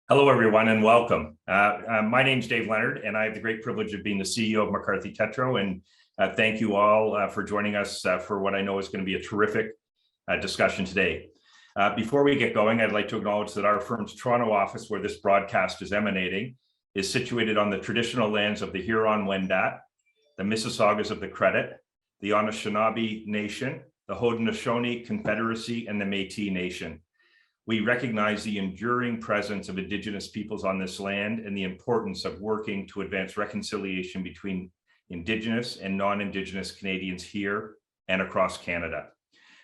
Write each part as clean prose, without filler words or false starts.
Hello, everyone, and welcome. My name's Dave Leonard, and I have the great privilege of being the CEO of McCarthy Tétrault. And thank you all for joining us for what I know is going to be a terrific discussion today. Before we get going, I'd like to acknowledge that our firm's Toronto office, where this broadcast is emanating, is situated on the traditional lands of the Huron-Wendat, the Mississaugas of the Credit, the Anishinaabe Nation, the Haudenosaunee Confederacy, and the Métis Nation. We recognize the enduring presence of Indigenous peoples on this land and the importance of working to advance reconciliation between Indigenous and non-Indigenous Canadians here and across Canada.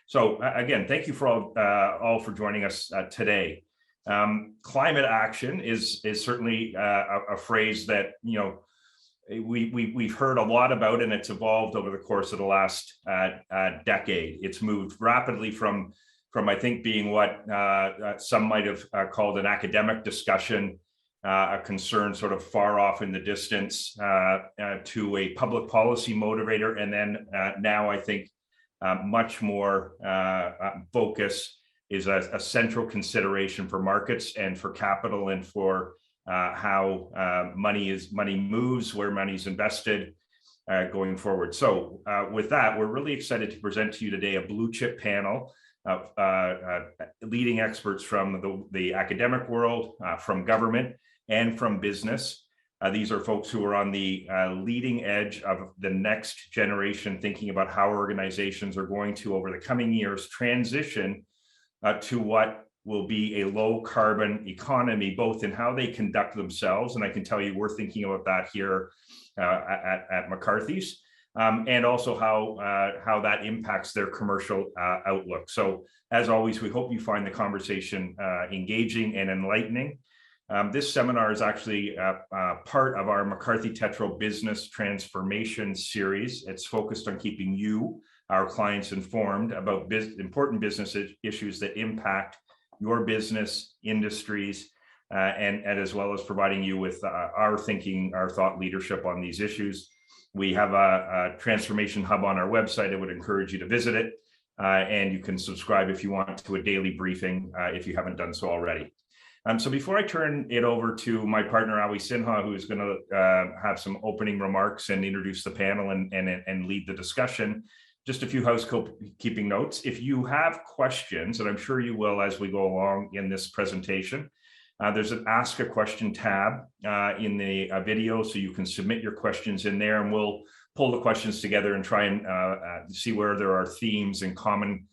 So again, thank you for all for joining us today. Climate action is certainly a phrase that we've heard a lot about, and it's evolved over the course of the last decade. It's moved rapidly from I think being what some might have called an academic discussion, a concern sort of far off in the distance, to a public policy motivator. And then now I think much more focus is a central consideration for markets and for capital and for how money moves, where money's invested going forward. So with that, we're really excited to present to you today a blue chip panel of leading experts from the academic world, from government, and from business. These are folks who are on the leading edge of the next generation, thinking about how organizations are going to, over the coming years, transition to what will be a low carbon economy, both in how they conduct themselves. And I can tell you, we're thinking about that here at McCarthy's. And also how that impacts their commercial outlook. So as always, we hope you find the conversation engaging and enlightening. This seminar is actually part of our McCarthy Tétrault Business Transformation Series. It's focused on keeping you, our clients, informed about important business issues that impact your business, industries, and as well as providing you with our thinking, our thought leadership on these issues. We have a transformation hub on our website. I would encourage you to visit it, and you can subscribe if you want to a daily briefing if you haven't done so already. So before I turn it over to my partner, Awi Sinha, who is going to have some opening remarks and introduce the panel and lead the discussion, just a few housekeeping notes. If you have questions, and I'm sure you will as we go along in this presentation, there's an Ask a Question tab in the video, so you can submit your questions in there, and we'll pull the questions together and try and see where there are themes and common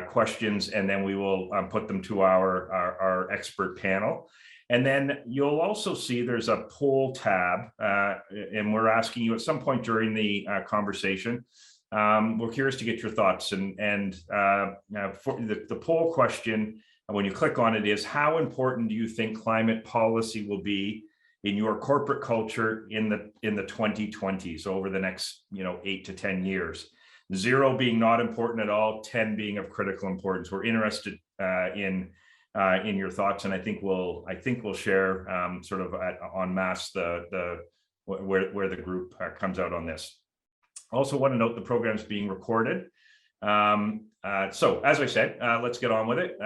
questions, and then we will put them to our expert panel. And then you'll also see there's a poll tab, and we're asking you at some point during the conversation. We're curious to get your thoughts, and for the poll question, and when you click on it, is how important do you think climate policy will be in your corporate culture in the 2020s over the next 8 to 10 years? 0 being not important at all, 10 being of critical importance. We're interested in your thoughts, and I think we'll share sort of en masse where the group comes out on this. Also want to note the program is being recorded. So as I said, let's get on with it.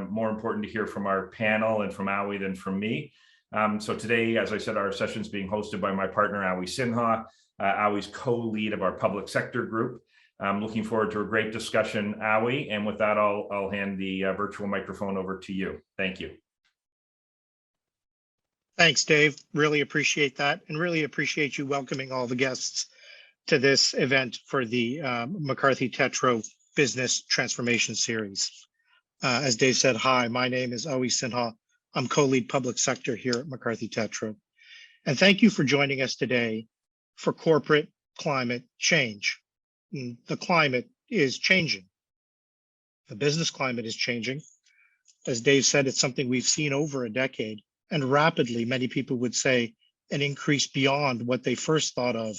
More important to hear from our panel and from Awi than from me. So today, as I said, our session is being hosted by my partner, Awi Sinha. Awi's co-lead of our public sector group. I'm looking forward to a great discussion, Awi. And with that, I'll hand the virtual microphone over to you. Thank you. Thanks, Dave. Really appreciate that, and really appreciate you welcoming all the guests to this event for the McCarthy Tétrault Business Transformation Series. As Dave said, hi, my name is Awi Sinha. I'm co-lead public sector here at McCarthy Tétrault. And thank you for joining us today for corporate climate change. The climate is changing. The business climate is changing. As Dave said, it's something we've seen over a decade, and rapidly, many people would say, an increase beyond what they first thought of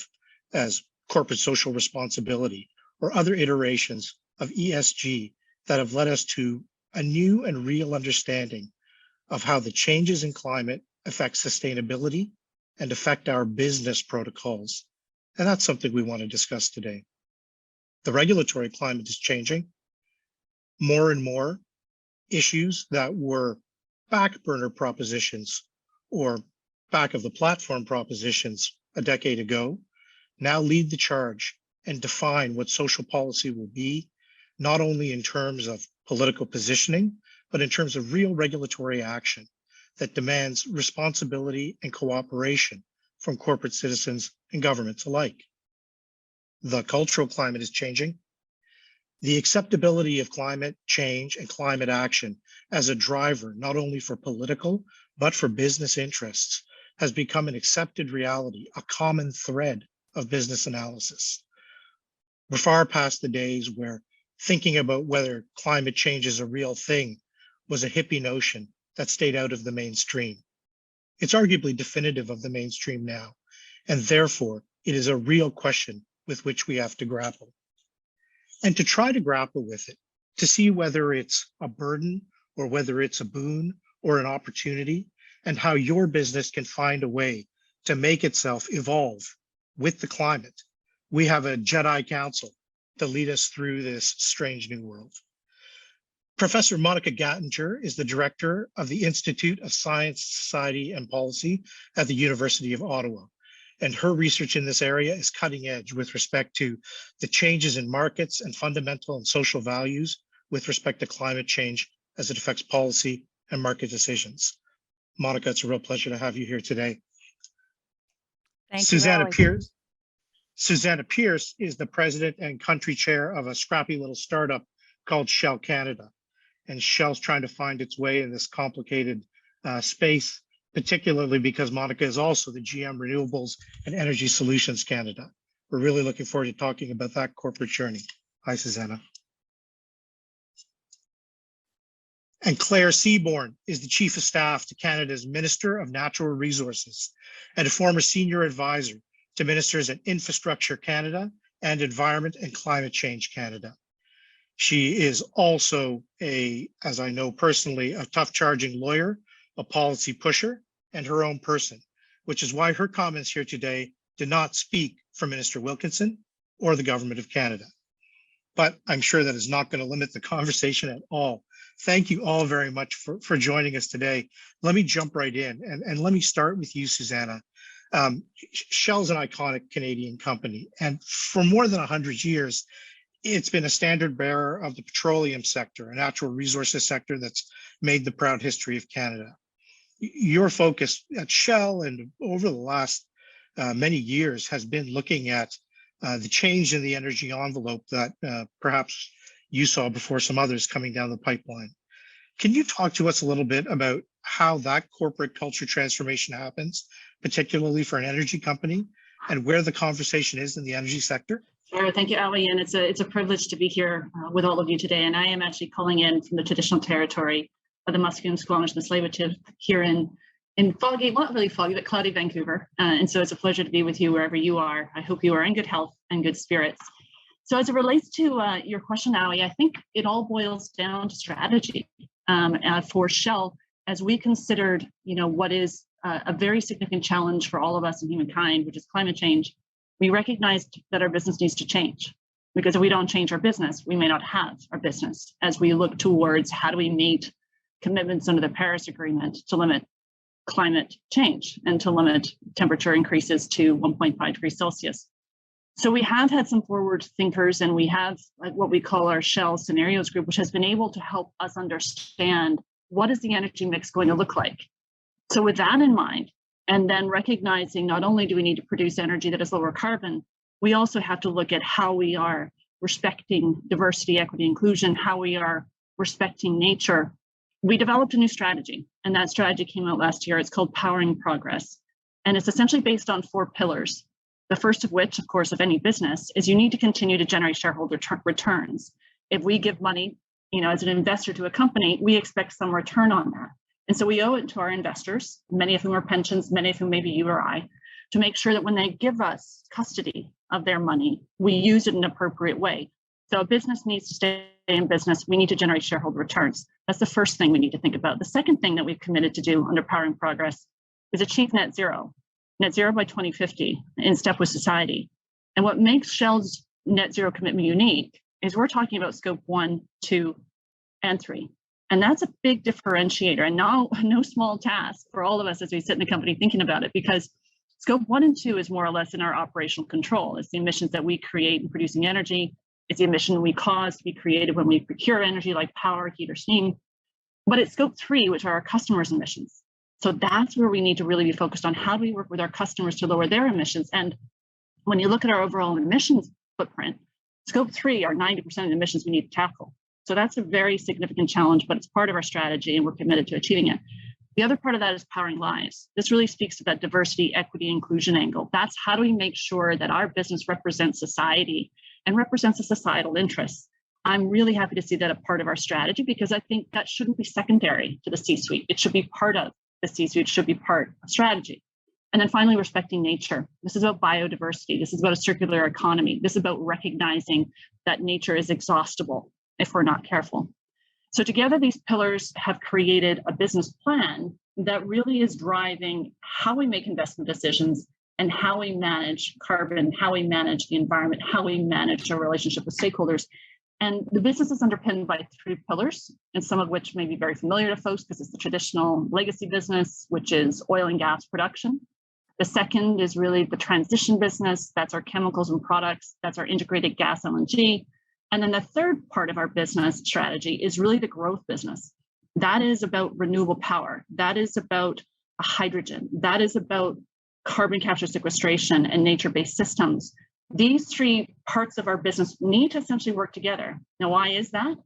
as corporate social responsibility or other iterations of ESG that have led us to a new and real understanding of how the changes in climate affect sustainability and affect our business protocols. And that's something we want to discuss today. The regulatory climate is changing. More and more issues that were back burner propositions or back of the platform propositions a decade ago now lead the charge and define what social policy will be, not only in terms of political positioning, but in terms of real regulatory action that demands responsibility and cooperation from corporate citizens and governments alike. The cultural climate is changing. The acceptability of climate change and climate action as a driver, not only for political, but for business interests, has become an accepted reality, a common thread of business analysis. We're far past the days where thinking about whether climate change is a real thing was a hippie notion that stayed out of the mainstream. It's arguably definitive of the mainstream now, and therefore it is a real question with which we have to grapple. And to try to grapple with it, to see whether it's a burden or whether it's a boon or an opportunity, and how your business can find a way to make itself evolve with the climate. We have a Jedi Council to lead us through this strange new world. Professor Monica Gattinger is the director of the Institute of Science, Society, and Policy at the University of Ottawa. And her research in this area is cutting edge with respect to the changes in markets and fundamental and social values with respect to climate change as it affects policy and market decisions. Monica, it's a real pleasure to have you here today. Thank Susannah you, Pierce. Susannah Pierce is the president and country chair of a scrappy little startup called Shell Canada. And Shell's trying to find its way in this complicated space, particularly because Monica is also the GM Renewables and Energy Solutions Canada. We're really looking forward to talking about that corporate journey. Hi, Susannah. And Claire Seaborn is the Chief of Staff to Canada's Minister of Natural Resources and a former senior advisor to Ministers at Infrastructure Canada and Environment and Climate Change Canada. She is also as I know personally, a tough charging lawyer, a policy pusher, and her own person, which is why her comments here today did not speak for Minister Wilkinson or the Government of Canada. But I'm sure that is not going to limit the conversation at all. Thank you all very much for joining us today. Let me jump right in and let me start with you, Susannah. Shell's an iconic Canadian company, and for more than 100 years, it's been a standard bearer of the petroleum sector, a natural resources sector that's made the proud history of Canada. Your focus at Shell and over the last many years has been looking at the change in the energy envelope that perhaps you saw before some others coming down the pipeline. Can you talk to us a little bit about how that corporate culture transformation happens, particularly for an energy company, and where the conversation is in the energy sector? Sure, thank you, Ali, and it's a privilege to be here with all of you today. And I am actually calling in from the traditional territory of the Musqueam, Squamish, and Tsleil-Waututh here in foggy, well, not really foggy, but cloudy Vancouver. And so it's a pleasure to be with you wherever you are. I hope you are in good health and good spirits. So as it relates to your question, Ali, I think it all boils down to strategy for Shell as we considered, what is a very significant challenge for all of us in humankind, which is climate change. We recognized that our business needs to change, because if we don't change our business, we may not have our business as we look towards how do we meet commitments under the Paris Agreement to limit climate change and to limit temperature increases to 1.5 degrees Celsius. So we have had some forward thinkers, and we have what we call our Shell Scenarios Group, which has been able to help us understand what is the energy mix going to look like. So with that in mind, and then recognizing not only do we need to produce energy that is lower carbon, we also have to look at how we are respecting diversity, equity, inclusion, how we are respecting nature. We developed a new strategy, and that strategy came out last year. It's called Powering Progress, and it's essentially based on 4 pillars. The first of which, of course, of any business is you need to continue to generate shareholder returns. If we give money, as an investor to a company, we expect some return on that. And so we owe it to our investors, many of whom are pensions, many of whom maybe you or I, to make sure that when they give us custody of their money, we use it in an appropriate way. So a business needs to stay in business. We need to generate shareholder returns. That's the first thing we need to think about. The second thing that we've committed to do under Powering Progress is achieve net zero by 2050 in step with society. And what makes Shell's net zero commitment unique is we're talking about scope 1, 2, and 3. And that's a big differentiator, and no small task for all of us as we sit in the company thinking about it, because scope 1 and 2 is more or less in our operational control. It's the emissions that we create in producing energy. It's the emission we cause to be created when we procure energy like power, heat, or steam. But it's scope 3, which are our customers' emissions. So that's where we need to really be focused on how do we work with our customers to lower their emissions. And when you look at our overall emissions footprint, scope 3 are 90% of the emissions we need to tackle. So that's a very significant challenge, but it's part of our strategy and we're committed to achieving it. The other part of that is powering lives. This really speaks to that diversity, equity, inclusion angle. That's how do we make sure that our business represents society and represents the societal interests. I'm really happy to see that a part of our strategy, because I think that shouldn't be secondary to the C-suite. It should be part of the C-suite, should be part of strategy. And then finally, respecting nature. This is about biodiversity. This is about a circular economy. This is about recognizing that nature is exhaustible if we're not careful. So together, these pillars have created a business plan that really is driving how we make investment decisions and how we manage carbon, how we manage the environment, how we manage our relationship with stakeholders. And the business is underpinned by 3 pillars, and some of which may be very familiar to folks because it's the traditional legacy business, which is oil and gas production. The second is really the transition business. That's our chemicals and products. That's our integrated gas LNG. And then the third part of our business strategy is really the growth business. That is about renewable power. That is about hydrogen. That is about carbon capture sequestration and nature-based systems. These 3 parts of our business need to essentially work together. Now, why is that?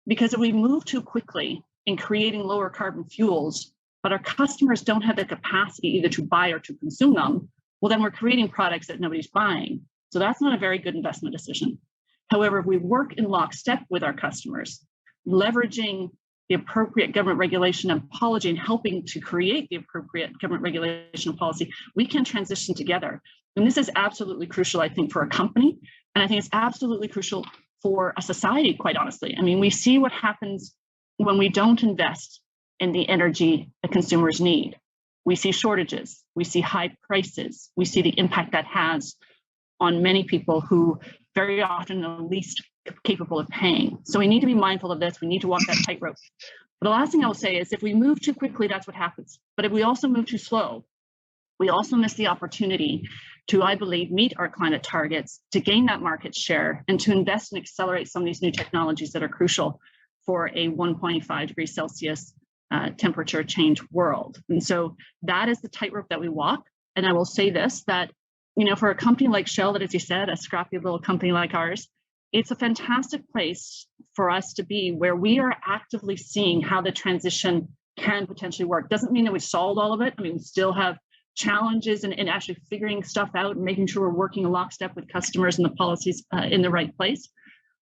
Because if we move too quickly in creating lower carbon fuels, but our customers don't have the capacity either to buy or to consume them, well, then we're creating products that nobody's buying. So that's not a very good investment decision. However, if we work in lockstep with our customers, leveraging the appropriate government regulation and policy and helping to create the appropriate government regulation and policy, we can transition together. And this is absolutely crucial, I think, for a company. And I think it's absolutely crucial for a society, quite honestly. I mean, we see what happens when we don't invest in the energy that consumers need. We see shortages, we see high prices, we see the impact that has on many people who very often are the least capable of paying. So we need to be mindful of this. We need to walk that tightrope. But the last thing I'll say is if we move too quickly, that's what happens. But if we also move too slow, we also miss the opportunity to, I believe, meet our climate targets, to gain that market share, and to invest and accelerate some of these new technologies that are crucial for a 1.5 degrees Celsius temperature change world. And so that is the tightrope that we walk. And I will say this, that for a company like Shell, that, as you said, a scrappy little company like ours, it's a fantastic place for us to be, where we are actively seeing how the transition can potentially work. Doesn't mean that we've solved all of it. I mean, we still have challenges in actually figuring stuff out and making sure we're working in lockstep with customers and the policies in the right place.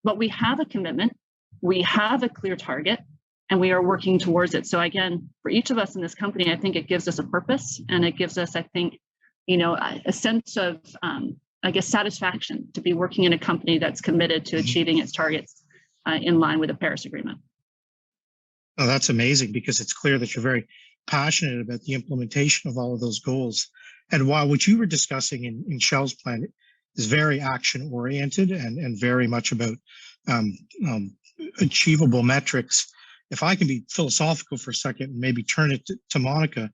But we have a commitment, we have a clear target, and we are working towards it. So again, for each of us in this company, I think it gives us a purpose, and it gives us, I think, a sense of, satisfaction to be working in a company that's committed to achieving its targets in line with the Paris Agreement. Oh, that's amazing, because it's clear that you're very passionate about the implementation of all of those goals. And while what you were discussing in Shell's plan is very action-oriented and very much about achievable metrics, if I can be philosophical for a second and maybe turn it to Monica,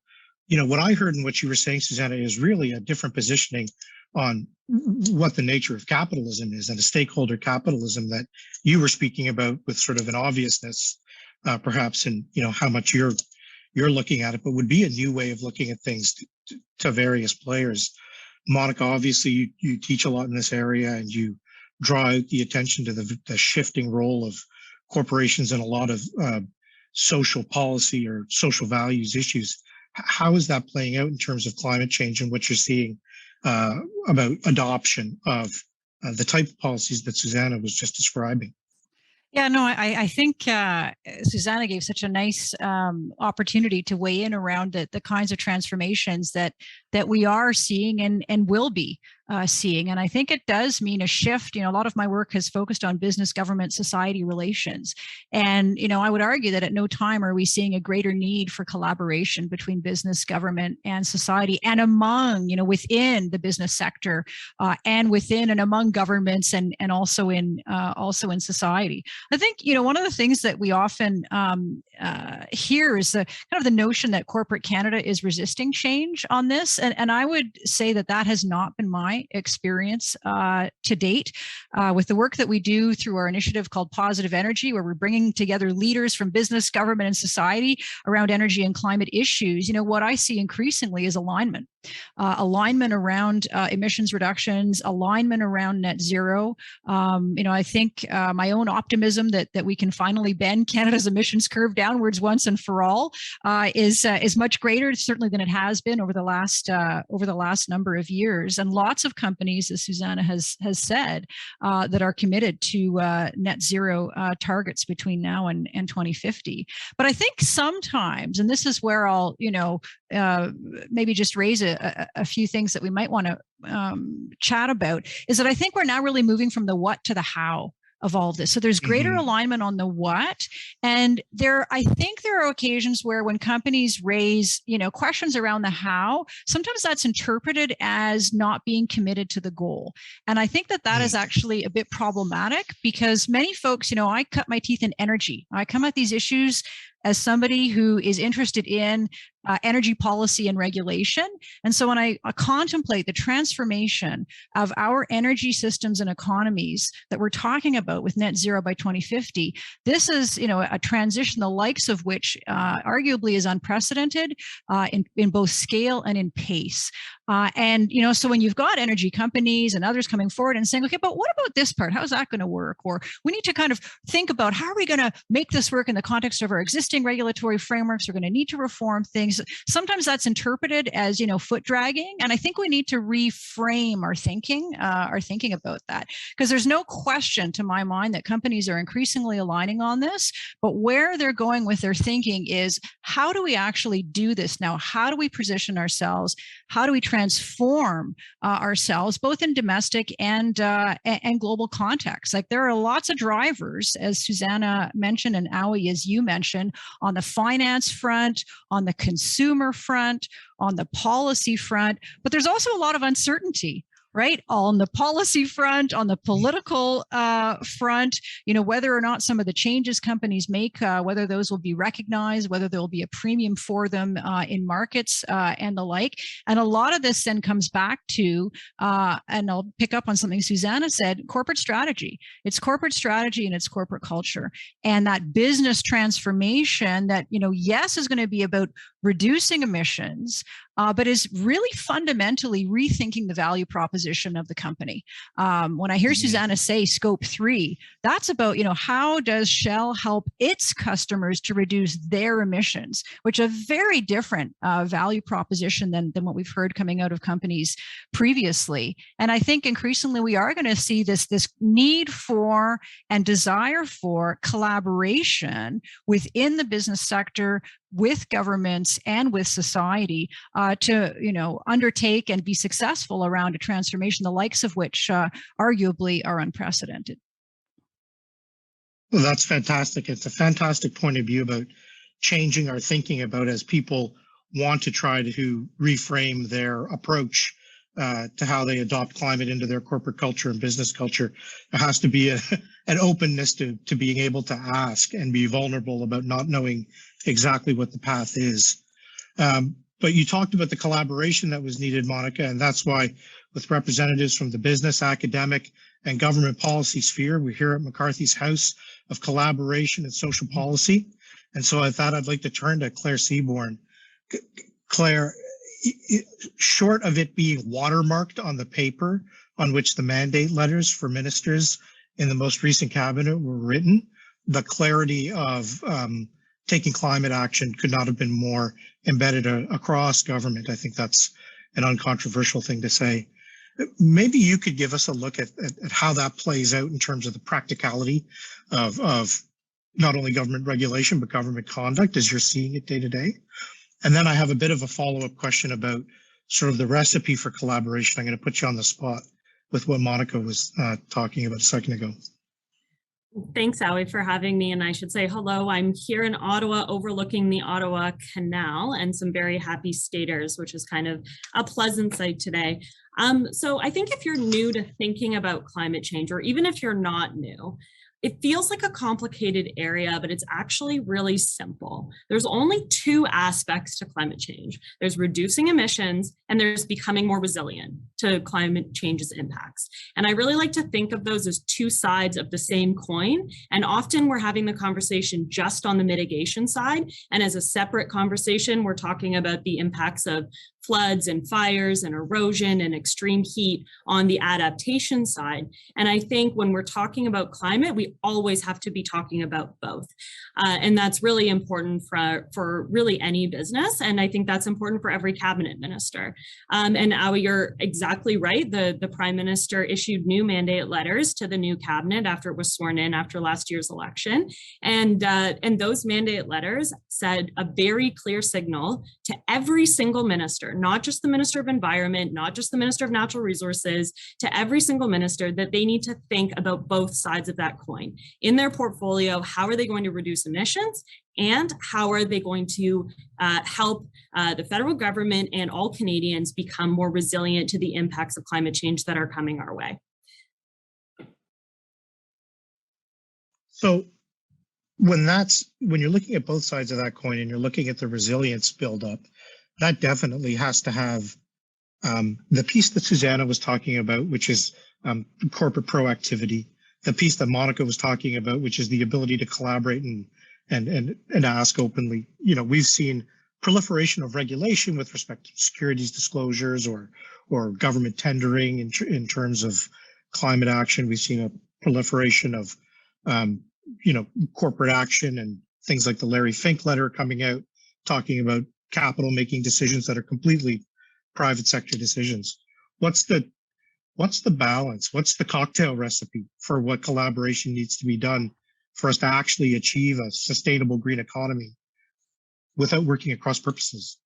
what I heard in what you were saying, Susannah, is really a different positioning on what the nature of capitalism is, and a stakeholder capitalism that you were speaking about with sort of an obviousness, perhaps, in how much you're looking at it, but would be a new way of looking at things to various players. Monica, obviously, you teach a lot in this area, and you draw out the attention to the shifting role of corporations in a lot of social policy or social values issues. How is that playing out in terms of climate change and what you're seeing about adoption of the type of policies that Susannah was just describing? Yeah, no, I think Susannah gave such a nice opportunity to weigh in around the kinds of transformations that we are seeing and will be seeing. And I think it does mean a shift. A lot of my work has focused on business, government, society relations. And, I would argue that at no time are we seeing a greater need for collaboration between business, government, and society, and among, within the business sector, and within and among governments, and also in society. I think, one of the things that we often hear is the kind of the notion that corporate Canada is resisting change on this. And I would say that has not been my experience to date. With the work that we do through our initiative called Positive Energy, where we're bringing together leaders from business, government, and society around energy and climate issues, what I see increasingly is alignment. Alignment around emissions reductions, alignment around net zero. I think my own optimism that we can finally bend Canada's emissions curve downwards once and for all is much greater, certainly, than it has been over the last number of years. And lots of companies, as Susannah has said, that are committed to net zero targets between now and 2050. But I think sometimes, and this is where I'll maybe just raise a few things that we might want to chat about, is that I think we're now really moving from the what to the how of all of this. So there's greater alignment on the what, and I think there are occasions where when companies raise, questions around the how, sometimes that's interpreted as not being committed to the goal. And I think that is actually a bit problematic, because many folks, I cut my teeth in energy. I come at these issues as somebody who is interested in energy policy and regulation. And so when I contemplate the transformation of our energy systems and economies that we're talking about with net zero by 2050, this is, a transition the likes of which arguably is unprecedented in both scale and in pace. So when you've got energy companies and others coming forward and saying, okay, but what about this part? How's that going to work? Or we need to kind of think about how are we going to make this work in the context of our existing regulatory frameworks? We're going to need to reform things. Sometimes that's interpreted as, foot dragging. And I think we need to reframe our thinking about that, because there's no question to my mind that companies are increasingly aligning on this, but where they're going with their thinking is, how do we actually do this now? How do we position ourselves? How do we transform ourselves, both in domestic and global contexts? Like, there are lots of drivers, as Susannah mentioned, and Aoi, as you mentioned, on the finance front, on the consumer front, on the policy front, but there's also a lot of uncertainty, right? On the policy front, on the political front, whether or not some of the changes companies make, whether those will be recognized, whether there will be a premium for them in markets and the like. And a lot of this then comes back to, and I'll pick up on something Susannah said, corporate strategy. It's corporate strategy and it's corporate culture. And that business transformation that, yes, is going to be about reducing emissions, but is really fundamentally rethinking the value proposition of the company. When I hear Susannah say scope 3, that's about, how does Shell help its customers to reduce their emissions, which is a very different value proposition than what we've heard coming out of companies previously. And I think increasingly we are going to see this need for and desire for collaboration within the business sector, with governments and with society to undertake and be successful around a transformation, the likes of which arguably are unprecedented. Well, that's fantastic. It's a fantastic point of view about changing our thinking about, as people want to try to reframe their approach to how they adopt climate into their corporate culture and business culture. There has to be an openness to being able to ask and be vulnerable about not knowing exactly what the path is. But you talked about the collaboration that was needed, Monica, and that's why with representatives from the business, academic, and government policy sphere, we're here at McCarthy's House of Collaboration and Social Policy. And so I thought I'd like to turn to Claire Seaborn. Claire, short of it being watermarked on the paper on which the mandate letters for ministers in the most recent cabinet were written, the clarity of taking climate action could not have been more embedded across government. I think that's an uncontroversial thing to say. Maybe you could give us a look at how that plays out in terms of the practicality of not only government regulation, but government conduct as you're seeing it day to day. And then I have a bit of a follow-up question about sort of the recipe for collaboration. I'm going to put you on the spot with what Monica was talking about a second ago. Thanks, Howie, for having me. And I should say hello. I'm here in Ottawa overlooking the Ottawa Canal and some very happy staters, which is kind of a pleasant sight today. So I think if you're new to thinking about climate change, or even if you're not new, it feels like a complicated area, but it's actually really simple. There's only two aspects to climate change. There's reducing emissions and there's becoming more resilient to climate change's impacts. And I really like to think of those as two sides of the same coin. And often we're having the conversation just on the mitigation side. And as a separate conversation, we're talking about the impacts of floods and fires and erosion and extreme heat on the adaptation side. And I think when we're talking about climate, we always have to be talking about both. And that's really important for really any business. And I think that's important for every cabinet minister. And Awi, you're exactly right. The Prime Minister issued new mandate letters to the new cabinet after it was sworn in after last year's election. And those mandate letters said a very clear signal to every single minister, not just the Minister of Environment, not just the Minister of Natural Resources, to every single minister, that they need to think about both sides of that coin. In their portfolio, how are they going to reduce emissions? And how are they going to help the federal government and all Canadians become more resilient to the impacts of climate change that are coming our way? So when you're looking at both sides of that coin and you're looking at the resilience buildup, that definitely has to have the piece that Susannah was talking about, which is corporate proactivity, the piece that Monica was talking about, which is the ability to collaborate and ask openly. You know, we've seen proliferation of regulation with respect to securities disclosures or government tendering in terms of climate action. We've seen a proliferation of corporate action and things like the Larry Fink letter coming out talking about capital making decisions that are completely private sector decisions. What's the balance? What's the cocktail recipe for what collaboration needs to be done for us to actually achieve a sustainable green economy without working at cross purposes?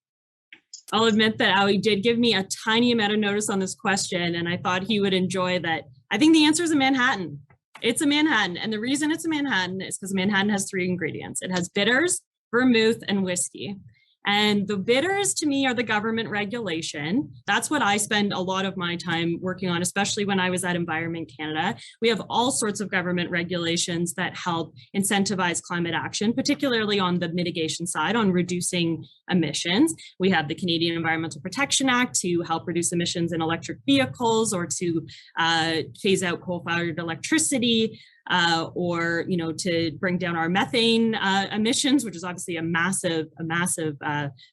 I'll admit that Howie did give me a tiny amount of notice on this question, and I thought he would enjoy that. I think the answer is a Manhattan. It's a Manhattan. And the reason it's a Manhattan is because Manhattan has three ingredients. It has bitters, vermouth, and whiskey. And the bitters to me are the government regulation. That's what I spend a lot of my time working on, especially when I was at Environment Canada. We have all sorts of government regulations that help incentivize climate action, particularly on the mitigation side, on reducing emissions. We have the Canadian Environmental Protection Act to help reduce emissions in electric vehicles or to phase out coal-fired electricity. Or to bring down our methane emissions, which is obviously a massive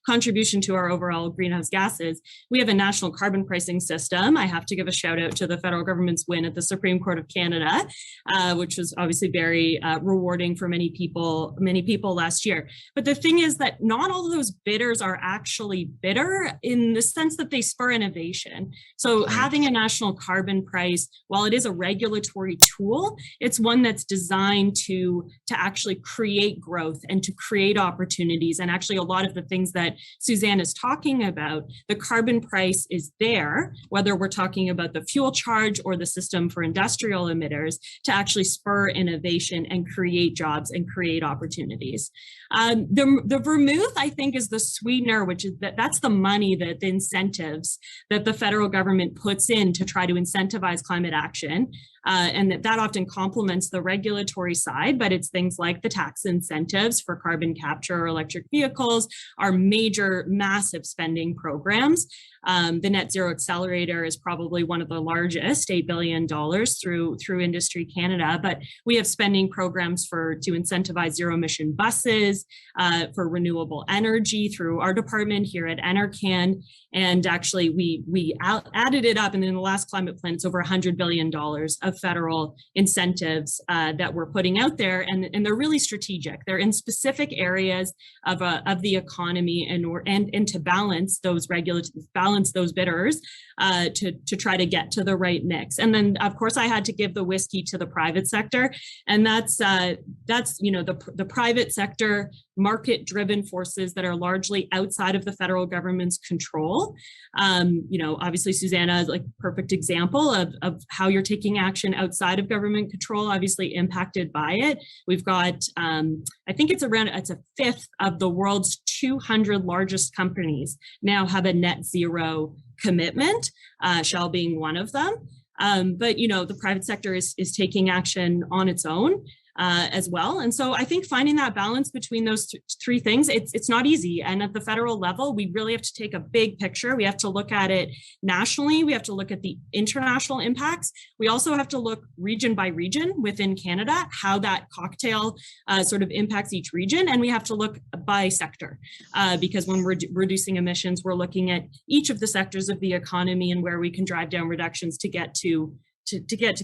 contribution to our overall greenhouse gases. We have a national carbon pricing system. I have to give a shout out to the federal government's win at the Supreme Court of Canada, which was obviously very rewarding for many people last year. But the thing is that not all of those bitters are actually bitter in the sense that they spur innovation. So having a national carbon price, while it is a regulatory tool, it's one that's designed to actually create growth and to create opportunities. And actually a lot of the things that Susannah is talking about, the carbon price is there, whether we're talking about the fuel charge or the system for industrial emitters, to actually spur innovation and create jobs and create opportunities. The vermouth, I think, is the sweetener, which is that's the money, that the incentives that the federal government puts in to try to incentivize climate action. And that often complements the regulatory side, but it's things like the tax incentives for carbon capture or electric vehicles, our major, massive spending programs. The Net Zero Accelerator is probably one of the largest, $8 billion through Industry Canada, but we have spending programs to incentivize zero emission buses, for renewable energy through our department here at NRCan. And actually we added it up, and in the last climate plan, it's over $100 billion of federal incentives that we're putting out there, and they're really strategic. They're in specific areas of the economy, and to balance those balance those bidders to try to get to the right mix. And then of course I had to give the whiskey to the private sector, and that's the private sector market-driven forces that are largely outside of the federal government's control. Obviously, Susannah is like a perfect example of how you're taking action outside of government control, obviously impacted by it. We've got, I think it's a fifth of the world's 200 largest companies now have a net zero commitment, Shell being one of them. But the private sector is taking action on its own as well. And so I think finding that balance between those three things, it's not easy. And at the federal level, we really have to take a big picture. We have to look at it nationally. We have to look at the international impacts. We also have to look region by region within Canada, how that cocktail sort of impacts each region. And we have to look by sector because when we're reducing emissions, we're looking at each of the sectors of the economy and where we can drive down reductions to get to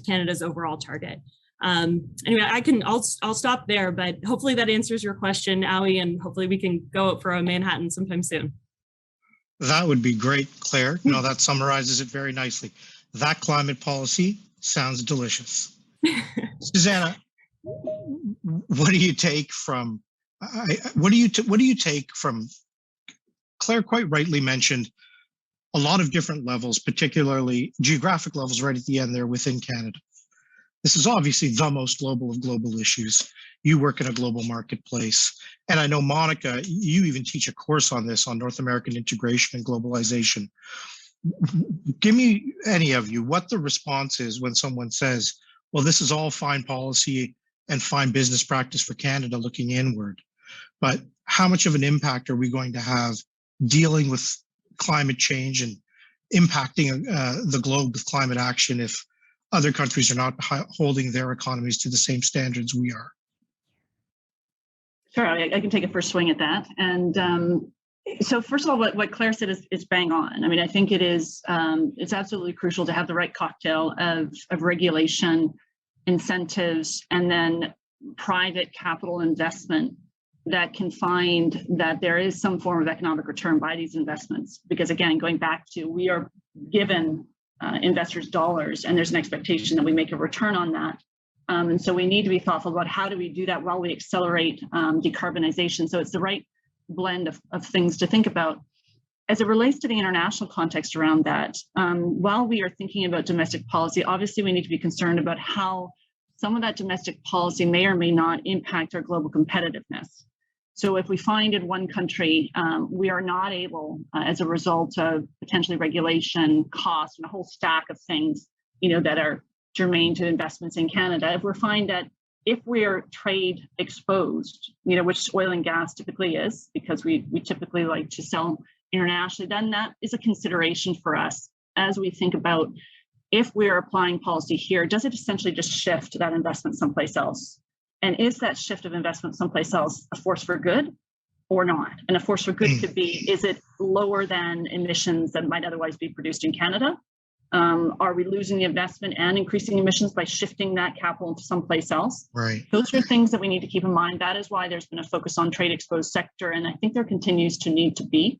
Canada's overall target. Anyway, I'll stop there, but hopefully that answers your question, Aoi, and hopefully we can go out for a Manhattan sometime soon. That would be great, Claire. No, that summarizes it very nicely. That climate policy sounds delicious. Susannah, what do you take from? What do you take from? Claire quite rightly mentioned a lot of different levels, particularly geographic levels, right at the end there within Canada. This is obviously the most global of global issues. You work in a global marketplace. And I know, Monica, you even teach a course on this, on North American integration and globalization. Give me, any of you, what the response is when someone says, well, this is all fine policy and fine business practice for Canada looking inward. But how much of an impact are we going to have dealing with climate change and impacting the globe with climate action if other countries are not holding their economies to the same standards we are? Sure, I can take a first swing at that. And so first of all, what Claire said is bang on. I mean, I think it's absolutely crucial to have the right cocktail of regulation, incentives, and then private capital investment that can find that there is some form of economic return by these investments. Because again, going back to, we are given investors dollars, and there's an expectation that we make a return on that. And so we need to be thoughtful about how do we do that while we accelerate decarbonization. So it's the right blend of things to think about. As it relates to the international context around that, while we are thinking about domestic policy, obviously we need to be concerned about how some of that domestic policy may or may not impact our global competitiveness. So if we find in one country, we are not able, as a result of potentially regulation, costs, and a whole stack of things, that are germane to investments in Canada, if we find that if we're trade exposed, which oil and gas typically is, because we typically like to sell internationally, then that is a consideration for us as we think about, if we're applying policy here, does it essentially just shift that investment someplace else? And is that shift of investment someplace else a force for good or not? And a force for good could be, is it lower than emissions that might otherwise be produced in Canada? Are we losing the investment and increasing emissions by shifting that capital into someplace else? Right. Those are things that we need to keep in mind. That is why there's been a focus on trade exposed sector. And I think there continues to need to be.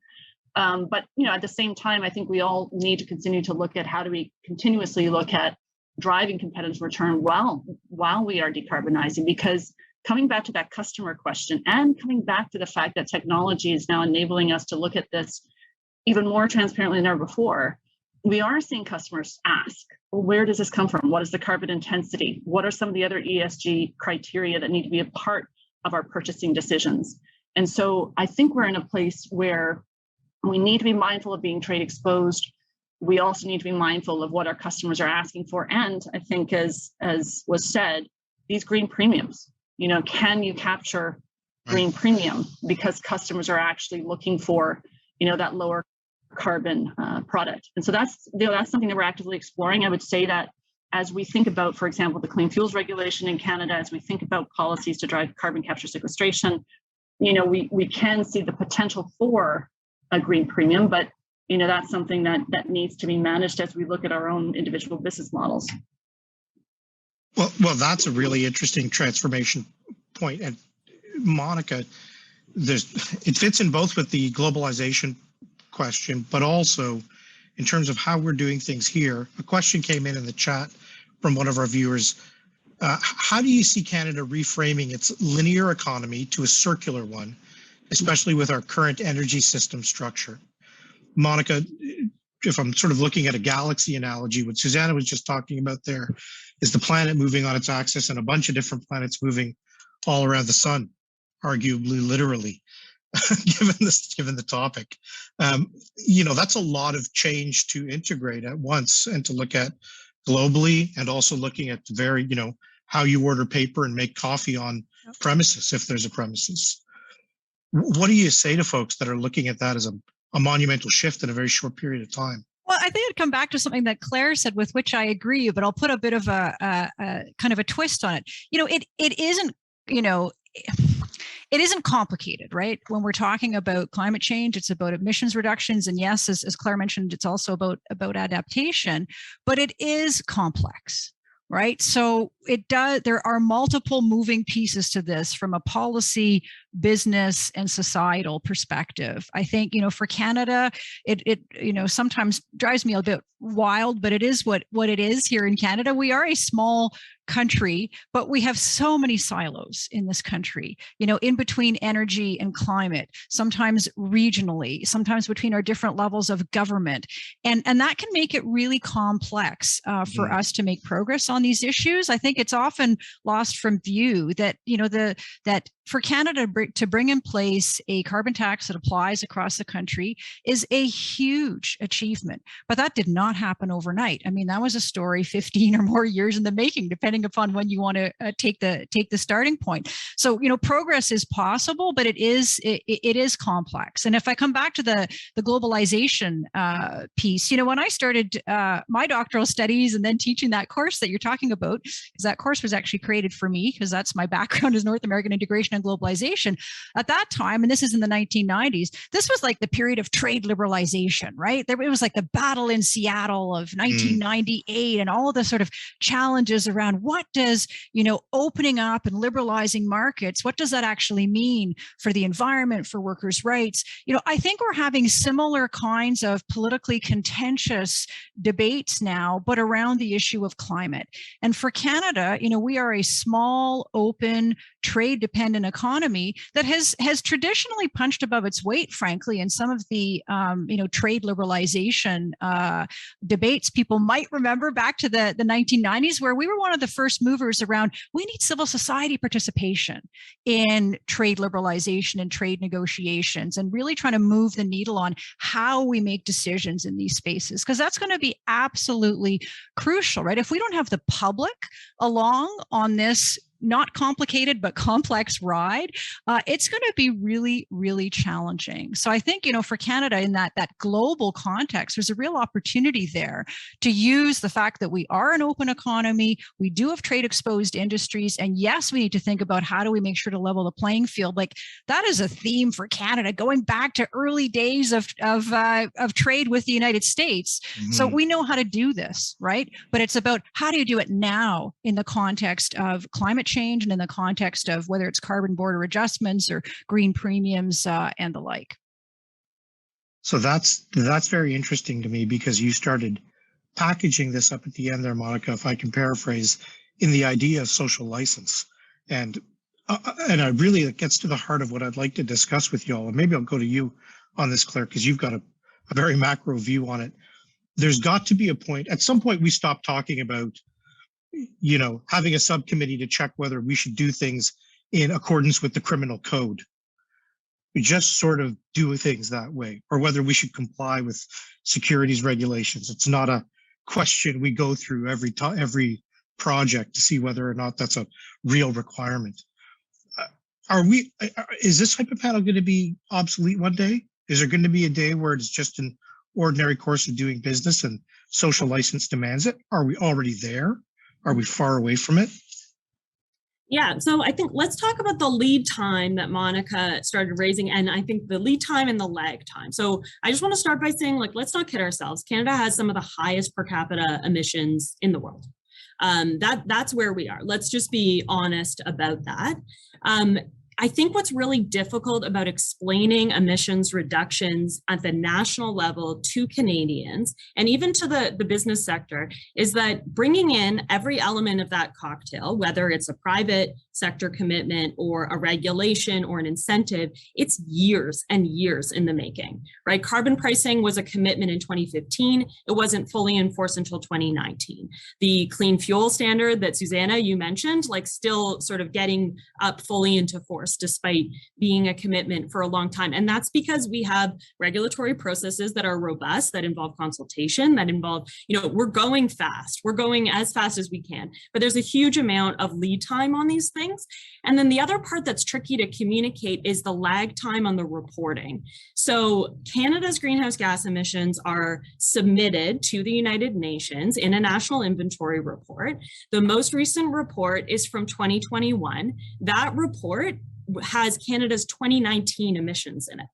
But at the same time, I think we all need to continue to look at how do we continuously look at driving competitive return while we are decarbonizing, because coming back to that customer question and coming back to the fact that technology is now enabling us to look at this even more transparently than ever before, we are seeing customers ask, well, where does this come from? What is the carbon intensity? What are some of the other ESG criteria that need to be a part of our purchasing decisions? And so I think we're in a place where we need to be mindful of being trade exposed. We also need to be mindful of what our customers are asking for. And I think, as was said, these green premiums, can you capture green premium because customers are actually looking for, that lower carbon product. And so that's something that we're actively exploring. I would say that as we think about, for example, the clean fuels regulation in Canada, as we think about policies to drive carbon capture sequestration, we can see the potential for a green premium, but that's something that needs to be managed as we look at our own individual business models. Well, that's a really interesting transformation point. And Monica, it fits in both with the globalization question, but also in terms of how we're doing things here. A question came in the chat from one of our viewers. How do you see Canada reframing its linear economy to a circular one especially with our current energy system structure. Monica, if I'm sort of looking at a galaxy analogy, what Susannah was just talking about there is the planet moving on its axis and a bunch of different planets moving all around the sun, arguably literally, given the topic. That's a lot of change to integrate at once and to look at globally, and also looking at how you order paper and make coffee on premises, if there's a premises. What do you say to folks that are looking at that as a monumental shift in a very short period of time? Well, I think I'd come back to something that Claire said, with which I agree, but I'll put a bit of a kind of a twist on it. It isn't, it isn't complicated, right? When we're talking about climate change, it's about emissions reductions. And yes, as Claire mentioned, it's also about adaptation, but it is complex. Right. So there are multiple moving pieces to this from a policy, business, and societal perspective. I think, for Canada, it sometimes drives me a bit wild, but it is what it is here in Canada. We are a small country, but we have so many silos in this country, in between energy and climate, sometimes regionally, sometimes between our different levels of government. And that can make it really complex for us to make progress on these issues. I think it's often lost from view that, that for Canada to bring in place a carbon tax that applies across the country is a huge achievement. But that did not happen overnight. I mean, that was a story 15 or more years in the making, depending upon when you want to take the starting point. So, progress is possible, but it is complex. And if I come back to the globalization piece, when I started my doctoral studies and then teaching that course that you're talking about, because that course was actually created for me, because that's my background is North American integration and globalization. At that time, and this is in the 1990s, this was like the period of trade liberalization, right? It was like the battle in Seattle of 1998 and all of the sort of challenges around what does, opening up and liberalizing markets, what does that actually mean for the environment, for workers' rights? I think we're having similar kinds of politically contentious debates now, but around the issue of climate. And for Canada, we are a small, open, trade-dependent economy that has traditionally punched above its weight, frankly, in some of the trade liberalization debates. People might remember back to the 1990s, where we were one of the first movers around, we need civil society participation in trade liberalization and trade negotiations, and really trying to move the needle on how we make decisions in these spaces, because that's going to be absolutely crucial, right? If we don't have the public along on this not complicated, but complex ride, it's going to be really, really challenging. So I think, for Canada in that global context, there's a real opportunity there to use the fact that we are an open economy. We do have trade exposed industries. And yes, we need to think about how do we make sure to level the playing field. Like that is a theme for Canada, going back to early days of trade with the United States. Mm-hmm. So we know how to do this, right? But it's about how do you do it now in the context of climate change and in the context of whether it's carbon border adjustments or green premiums and the like. So that's very interesting to me, because you started packaging this up at the end there, Monica, if I can paraphrase, in the idea of social license. And I really, it gets to the heart of what I'd like to discuss with you all. And maybe I'll go to you on this, Claire, because you've got a very macro view on it. There's got to be a point, at some point we stop talking about having a subcommittee to check whether we should do things in accordance with the criminal code. We just sort of do things that way, or whether we should comply with securities regulations. It's not a question we go through every project to see whether or not that's a real requirement. Is this type of panel going to be obsolete one day? Is there going to be a day where it's just an ordinary course of doing business and social license demands it? Are we already there? Are we far away from it? Yeah, so I think let's talk about the lead time that Monica started raising, and I think the lead time and the lag time. So I just want to start by saying, let's not kid ourselves. Canada has some of the highest per capita emissions in the world. That's where we are. Let's just be honest about that. I think what's really difficult about explaining emissions reductions at the national level to Canadians and even to the business sector is that bringing in every element of that cocktail, whether it's a private sector commitment or a regulation or an incentive, it's years and years in the making, right? Carbon pricing was a commitment in 2015. It wasn't fully enforced until 2019. The clean fuel standard that Susannah, you mentioned, like still sort of getting up fully into force despite being a commitment for a long time. And that's because we have regulatory processes that are robust, that involve consultation, that involve, we're going fast. We're going as fast as we can, but there's a huge amount of lead time on these things. And then the other part that's tricky to communicate is the lag time on the reporting. So Canada's greenhouse gas emissions are submitted to the United Nations in a national inventory report. The most recent report is from 2021. That report has Canada's 2019 emissions in it.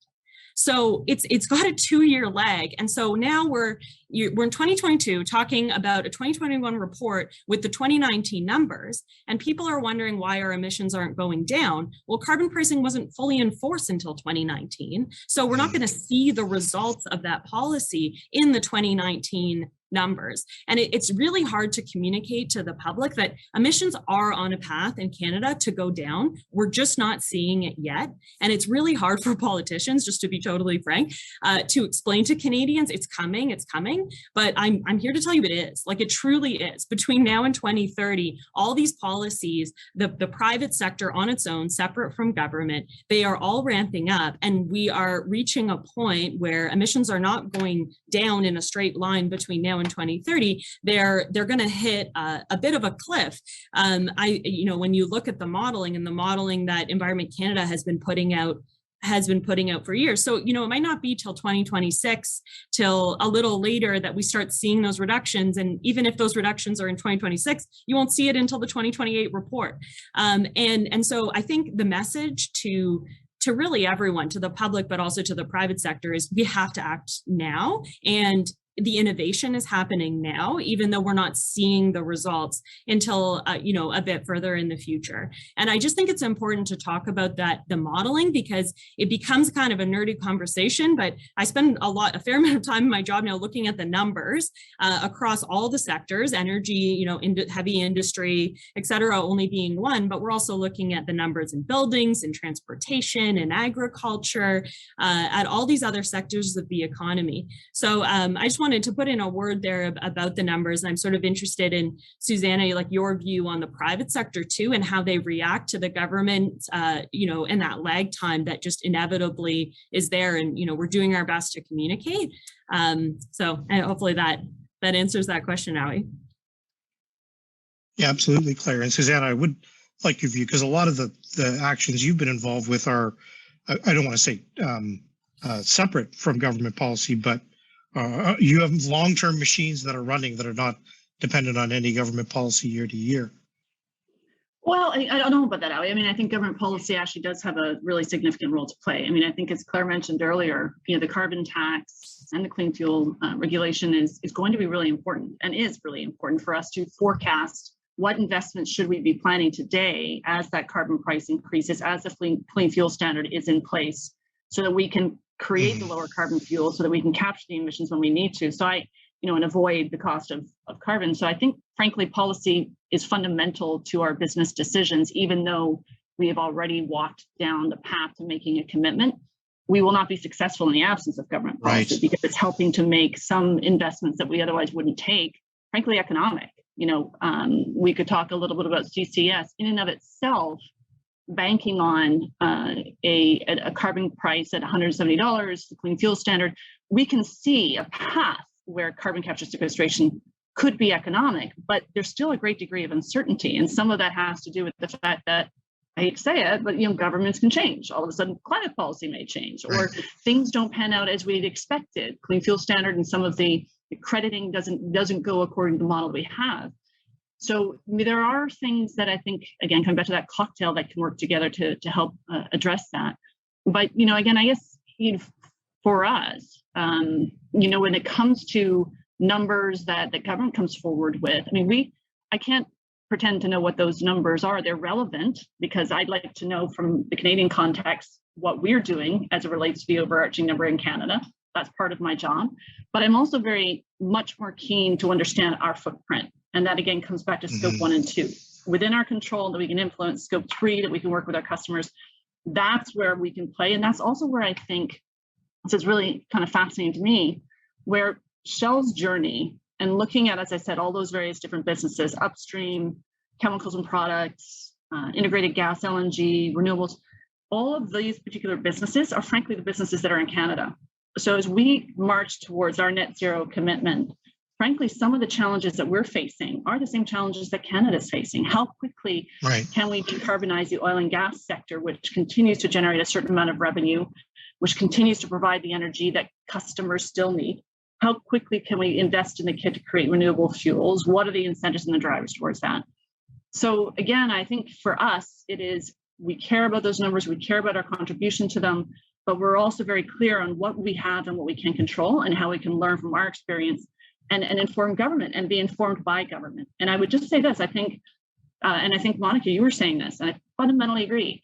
So it's got a 2-year lag. And so now we're in 2022 talking about a 2021 report with the 2019 numbers, and people are wondering why our emissions aren't going down. Well, carbon pricing wasn't fully enforced until 2019. So we're not going to see the results of that policy in the 2019 numbers. And it's really hard to communicate to the public that emissions are on a path in Canada to go down. We're just not seeing it yet. And it's really hard for politicians, just to be totally frank, to explain to Canadians it's coming. But I'm here to tell you it is. Like, it truly is. Between now and 2030, all these policies, the private sector on its own, separate from government, they are all ramping up. And we are reaching a point where emissions are not going down in a straight line between now in 2030, they're going to hit a bit of a cliff. When you look at the modeling and the modeling that Environment Canada has been putting out for years. So, it might not be till 2026, till a little later, that we start seeing those reductions. And even if those reductions are in 2026, you won't see it until the 2028 report. And so I think the message to really everyone, to the public, but also to the private sector, is we have to act now. And the innovation is happening now, even though we're not seeing the results until, a bit further in the future. And I just think it's important to talk about the modeling, because it becomes kind of a nerdy conversation, but I spend a fair amount of time in my job now looking at the numbers across all the sectors, energy, heavy industry, et cetera, only being one, but we're also looking at the numbers in buildings and transportation and agriculture, at all these other sectors of the economy. So I just wanted to put in a word there about the numbers. And I'm sort of interested in, Susannah, like your view on the private sector too, and how they react to the government, and that lag time that just inevitably is there. And, we're doing our best to communicate. So hopefully that answers that question, Howie. Yeah, absolutely, Claire. And Susannah, I would like your view, because a lot of the actions you've been involved with are, I don't want to say separate from government policy, but you have long-term machines that are running that are not dependent on any government policy year to year. Well, I don't know about that, Howie. I mean, I think government policy actually does have a really significant role to play. I mean, I think, as Claire mentioned earlier, the carbon tax and the clean fuel regulation is going to be really important, and is really important for us to forecast what investments should we be planning today as that carbon price increases, as the clean fuel standard is in place, so that we can create the lower carbon fuel, so that we can capture the emissions when we need to. So and avoid the cost of carbon. So I think, frankly, policy is fundamental to our business decisions, even though we have already walked down the path to making a commitment. We will not be successful in the absence of government policy, because it's helping to make some investments that we otherwise wouldn't take, frankly, economic. We could talk a little bit about CCS in and of itself. Banking on a carbon price at $170, the clean fuel standard, we can see a path where carbon capture sequestration could be economic, but there's still a great degree of uncertainty. And some of that has to do with the fact that, I hate to say it, but governments can change. All of a sudden, climate policy may change, or things don't pan out as we'd expected. Clean fuel standard and some of the crediting doesn't go according to the model we have. So there are things that I think, again, coming back to that cocktail, that can work together to help address that. But, again, I guess, for us, when it comes to numbers that the government comes forward with, I mean, I can't pretend to know what those numbers are. They're relevant because I'd like to know from the Canadian context what we're doing as it relates to the overarching number in Canada. That's part of my job. But I'm also very much more keen to understand our footprint. And that again comes back to scope 1 and 2. Within our control that we can influence, scope 3 that we can work with our customers. That's where we can play. And that's also where I think, this is really kind of fascinating to me, where Shell's journey and looking at, as I said, all those various different businesses, upstream, chemicals and products, integrated gas, LNG, renewables, all of these particular businesses are frankly the businesses that are in Canada. So as we march towards our net zero commitment, frankly, some of the challenges that we're facing are the same challenges that Canada's facing. How quickly can we decarbonize the oil and gas sector, which continues to generate a certain amount of revenue, which continues to provide the energy that customers still need? How quickly can we invest in the kit to create renewable fuels? What are the incentives and the drivers towards that? So again, I think for us, it is, we care about those numbers, we care about our contribution to them, but we're also very clear on what we have and what we can control and how we can learn from our experience and inform government and be informed by government. And I would just say this, I think, and I think, Monica, you were saying this, and I fundamentally agree.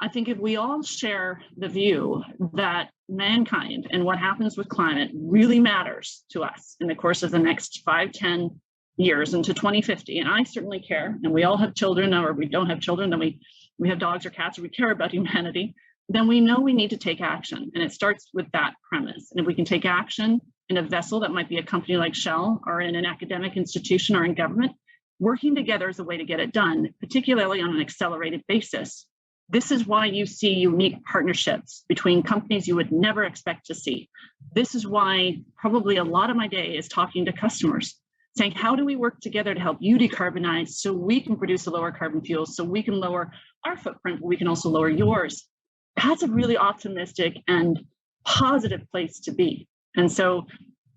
I think if we all share the view that mankind and what happens with climate really matters to us in the course of the next 5, 10 years into 2050, and I certainly care, and we all have children, or we don't have children, then we have dogs or cats, or we care about humanity, then we know we need to take action. And it starts with that premise. And if we can take action in a vessel that might be a company like Shell, or in an academic institution, or in government, working together is a way to get it done, particularly on an accelerated basis. This is why you see unique partnerships between companies you would never expect to see. This is why probably a lot of my day is talking to customers, saying, how do we work together to help you decarbonize so we can produce a lower carbon fuel, so we can lower our footprint, but we can also lower yours. That's a really optimistic and positive place to be. And so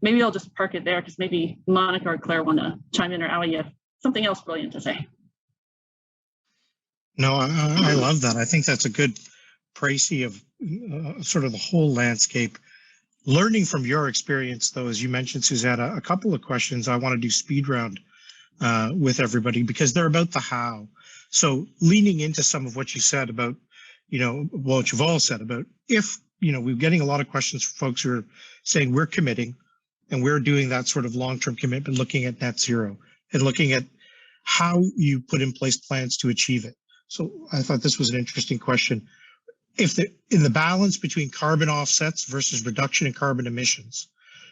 maybe I'll just park it there because maybe Monica or Claire want to chime in, or Ali, you have something else brilliant to say. No, I love that. I think that's a good précis of sort of the whole landscape. Learning from your experience, though, as you mentioned, Susannah, a couple of questions I want to do speed round with everybody because they're about the how. So leaning into some of what you said about, what you've all said about if, we're getting a lot of questions from folks who are saying we're committing and we're doing that sort of long-term commitment, looking at net zero and looking at how you put in place plans to achieve it. So I thought this was an interesting question. If in the balance between carbon offsets versus reduction in carbon emissions,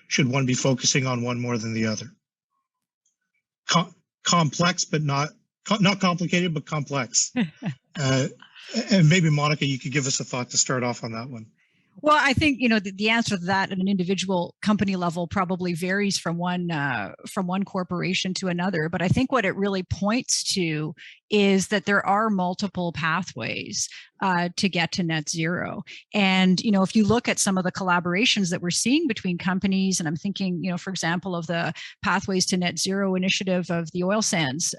should one be focusing on one more than the other? Complex, but not complicated, but complex. And maybe Monica, you could give us a thought to start off on that one. Well, I think, the answer to that at an individual company level probably varies from one corporation to another. But I think what it really points to is that there are multiple pathways to get to net zero. And, if you look at some of the collaborations that we're seeing between companies, and I'm thinking, for example, of the Pathways to Net Zero initiative of the oil sands